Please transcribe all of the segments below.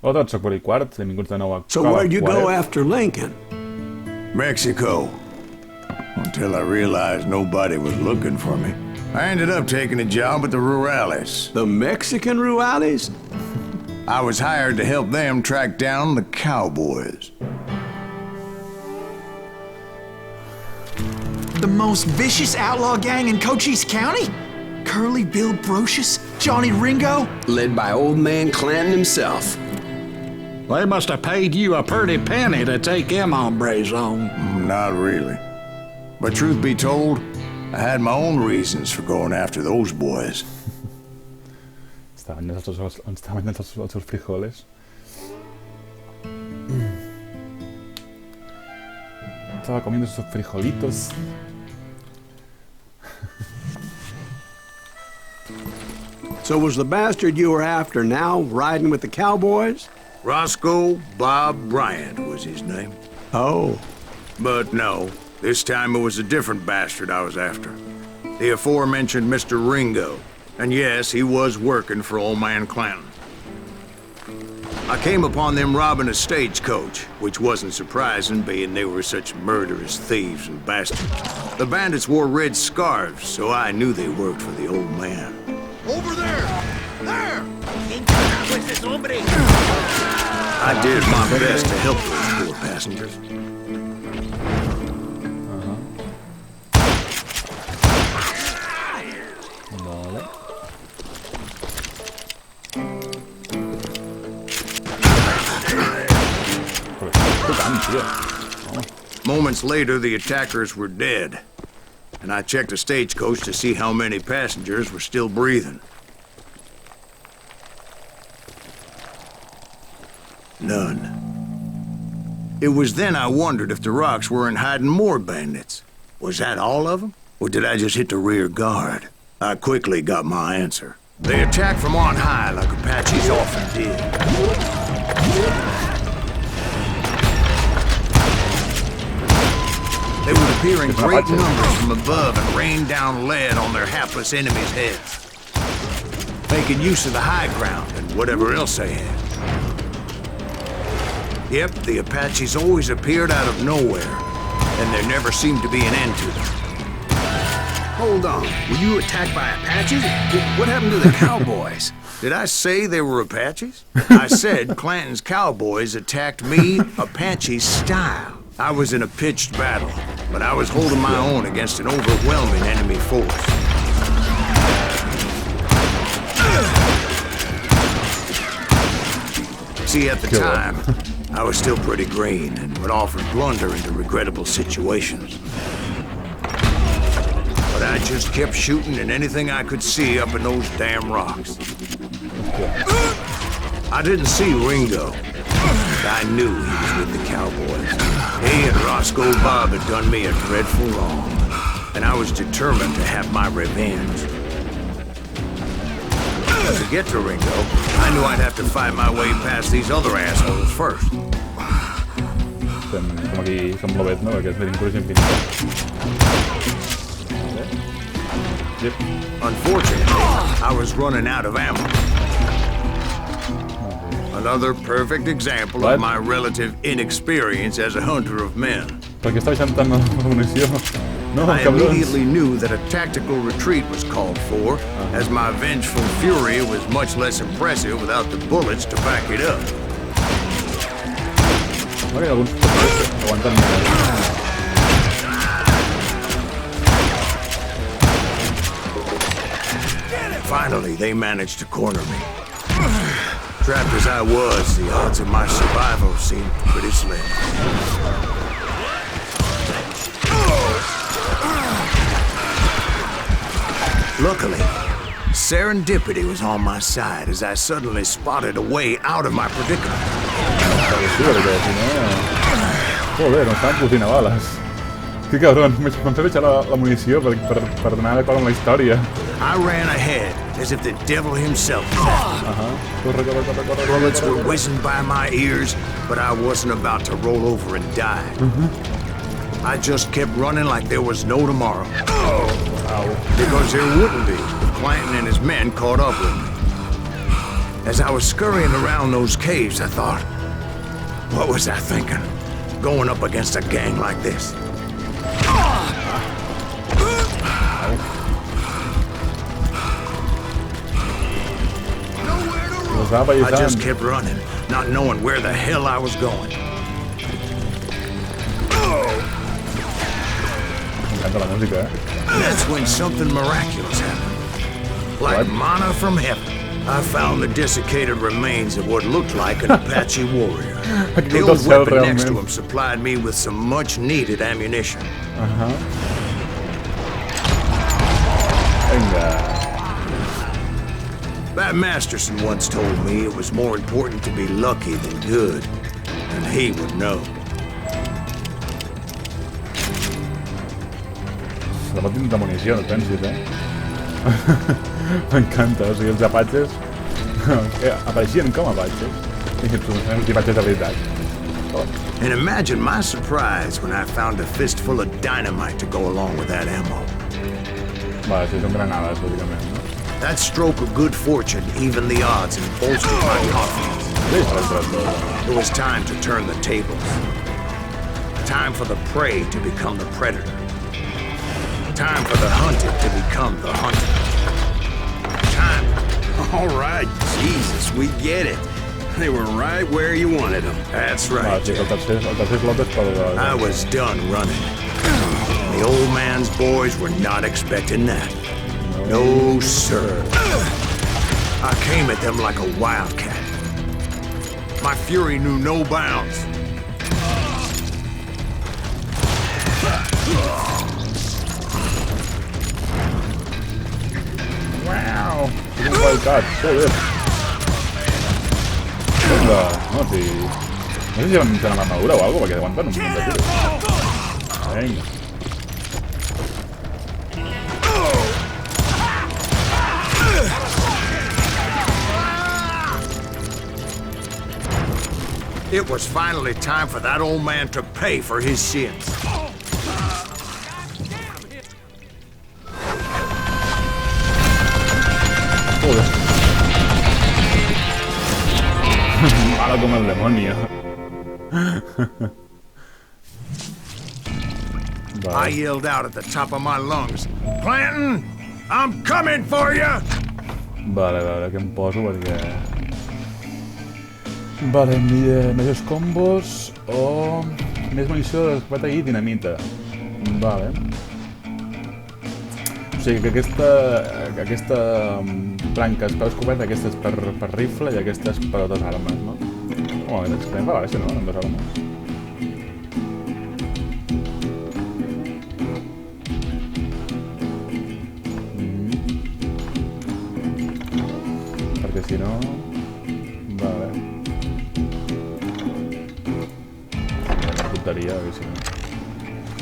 Hola tots, soc Borrell IV, benvinguts de nou a So Català, where'd you go Juarez. after Lincoln? Mexico. Until I realized nobody was looking for me. I ended up taking a job at the Rurales. The Mexican Rurales? I was hired to help them track down the cowboys. The most vicious outlaw gang in Cochise County? Curly Bill Brocious? Johnny Ringo? Led by old man Clanton himself. They must have paid you a pretty penny to take them hombres on. Not really. But truth be told, I had my own reasons for going after those boys. Estaban llentos los frijoles. Estaba comiendo sus frijolitos. So was the bastard you were after now riding with the cowboys? Roscoe Bob Bryant was his name. Oh. But no, this time it was a different bastard I was after. The aforementioned Mr. Ringo. And yes, he was working for old man Clanton. I came upon them robbing a stagecoach, which wasn't surprising, being they were such murderous thieves and bastards. The bandits wore red scarves, so I knew they worked for the old man. Over there! There! I did my best to help those poor passengers. Vale. Moments later, the attackers were dead. And I checked the stagecoach to see how many passengers were still breathing. None. It was then I wondered if the rocks weren't hiding more bandits. Was that all of them? Or did I just hit the rear guard? I quickly got my answer. They attacked from on high like Apaches often did. They would appear in great numbers from above and rain down lead on their hapless enemies' heads, making use of the high ground and whatever else they had. Yep, the Apaches always appeared out of nowhere, and there never seemed to be an end to them. Hold on. Were you attacked by Apaches? What happened to the cowboys? Did I say they were Apaches? I said Clanton's cowboys attacked me Apache style. I was in a pitched battle, but I was holding my own against an overwhelming enemy force. See, at the time, I was still pretty green and would often blunder into regrettable situations. But I just kept shooting at anything I could see up in those damn rocks. I didn't see Ringo, but I knew he was with the cowboys. He and Roscoe Bob had done me a dreadful wrong, and I was determined to have my revenge. To get to Ringo, I knew I'd have to fight my way past these other assholes first. Como aquí som lobets, no? Perquè és d'incursió infinita. Yep. Unfortunately, I was running out of ammo. Another perfect example of my relative inexperience as a hunter of men. Per què està baixant tant la munició? No, I cabrons. immediately knew that a tactical retreat was called for, as my vengeful fury was much less impressive without the bullets to back it up. Vale, alguns aguanten més. Finally, they managed to corner me. Trapped as I was, the odds of my survival seemed pretty slim. Luckily, serendipity was on my side as I suddenly spotted a way out of my predicament. Joder, no estan fotint a bales. Que cabron, m'han fet echar la munició per donar d'acord amb la història. I ran ahead, as if the devil himself was after me. Corre. Bullets were whizzing by my ears, but I wasn't about to roll over and die. I just kept running like there was no tomorrow. Because there wouldn't be if Clanton and his men caught up with me. As I was scurrying around those caves, I thought, what was I thinking? Going up against a gang like this? I just kept running, not knowing where the hell I was going. That's when something miraculous happened. Like manna from heaven, I found the desiccated remains of what looked like an Apache warrior. The old weapon next to him supplied me with some much-needed ammunition. That Masterson once told me it was more important to be lucky than good, and he would know. La botin de munició, no pensis, M'encanta, o sigui, els apatxes apareixien com apatxes. I els apatxes de veritat. And imagine my surprise when I found a fistful of dynamite to go along with that ammo. Vale, sí, són granades, bàsicament, no? That stroke of good fortune evened the odds and bolstered my confidence. It was time to turn the tables. Time for the prey to become the predator. Time for the hunted to become the hunted. Time. All right, Jesus, we get it. They were right where you wanted them. That's right. Sí, el tercer slot és per... I was done running. The old man's boys were not expecting that. No, sir. I came at them like a wildcat. My fury knew no bounds. Wow! És un wildcat, joder! Vinga, no, sí. No sé si van tenen l'armadura o alguna cosa, perquè aguanten un munt de tiros. Vinga. It was finally time for that old man to pay for his sins. Joder. Malo como el demonio. I yelled out at the top of my lungs, Clanton, I'm coming for you! Vale, què em poso perquè... Vale, millors combos o... més munició d'escopeta i dinamita. Vale. O sigui que aquesta branca és per escopeta, aquesta és per rifle i aquesta és per altres armes, no? Home, l'extrem va baixa, no? Amb dues armes. Perquè si no... Vale. Tonteria, a si no...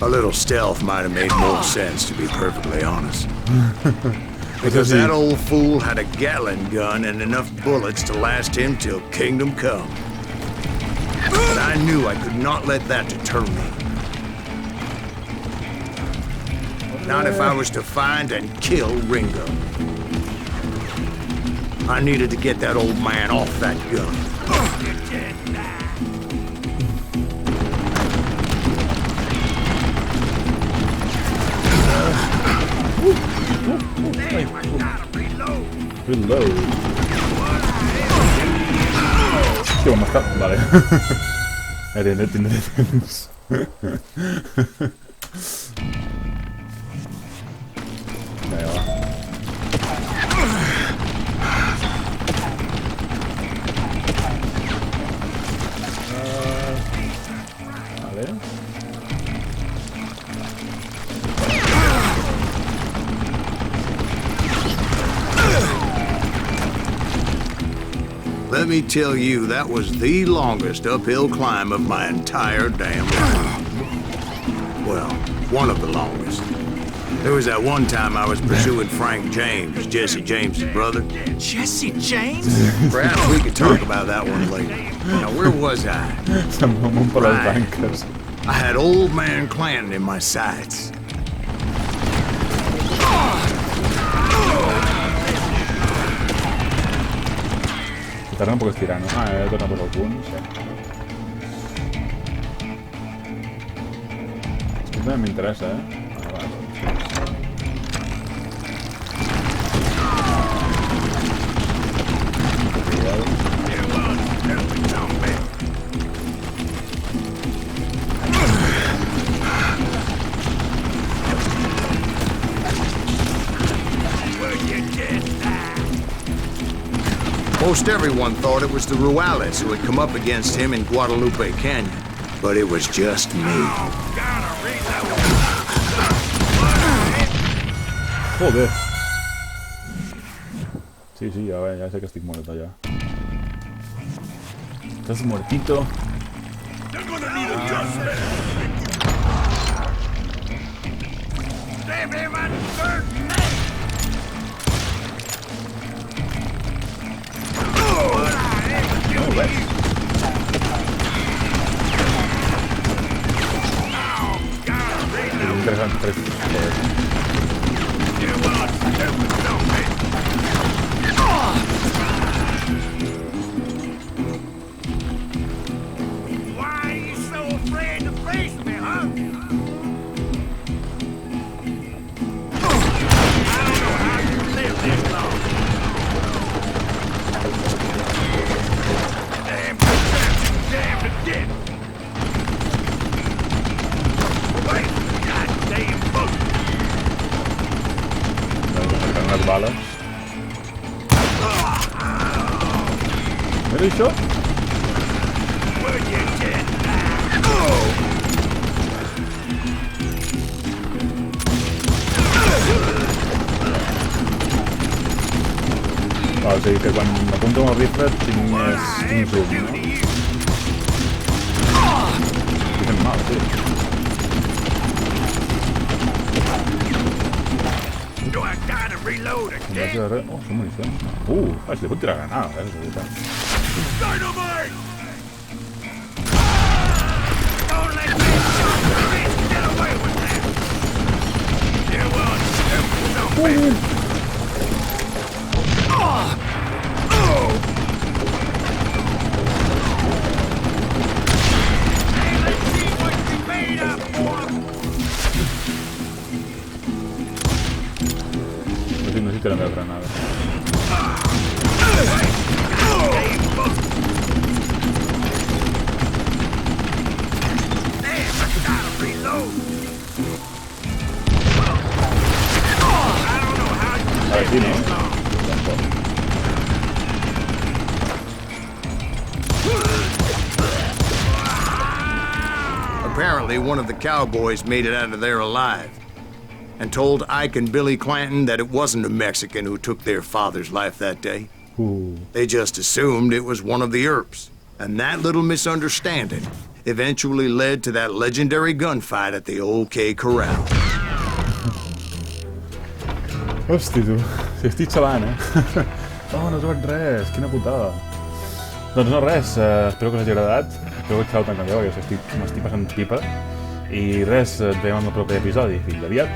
A little stealth might have made more sense, to be perfectly honest. Because that old fool had a Gatling gun and enough bullets to last him till kingdom come. But I knew I could not let that deter me. Not if I was to find and kill Ringo. I needed to get that old man off that gun. Reload. Hòstia, m'ha estat... Vale. Tindré temps. Vinga, va. Vale. Let me tell you, that was the longest uphill climb of my entire damn life. Well, one of the longest. There was that one time I was pursuing Frank James, Jesse James' brother. Jesse James? Perhaps we could talk about that one later. Now, where was I? Right. I had old man Clanton in my sights. Saltar no puc estirar, no? Ah, he de tornar a posar el punt, sí. Això també m'interessa, eh? Ah, va, doncs. Most everyone thought it was the Ruales who had come up against him in Guadalupe Canyon, but it was just me. Joder. Sí, sí, ya sé que estic muerto ya. Estás muertito. Interesante, tres. Unas balas. ¿Mira això? O sigui que quan m'apunto amb el rifle tinc més zoom, no? Estic fent mal, sí. Oh, són municions. Si li puc tirar granades, és veritat. No sé si té la meva granada. Ara sí, no? Apparently, one of the cowboys made it out of there alive and told Ike and Billy Clanton that it wasn't a Mexican who took their father's life that day. They just assumed it was one of the Earps, and that little misunderstanding eventually led to that legendary gunfight at the OK Corral. Hosti, tu. Si estic xalant, eh? Oh, no he trobat res. Quina putada. Doncs no, res. Espero que us hagi agradat. Espero que xau tant com jo, perquè m'estic passant pipa. I res, ens veiem en el proper episodi. Fins aviat.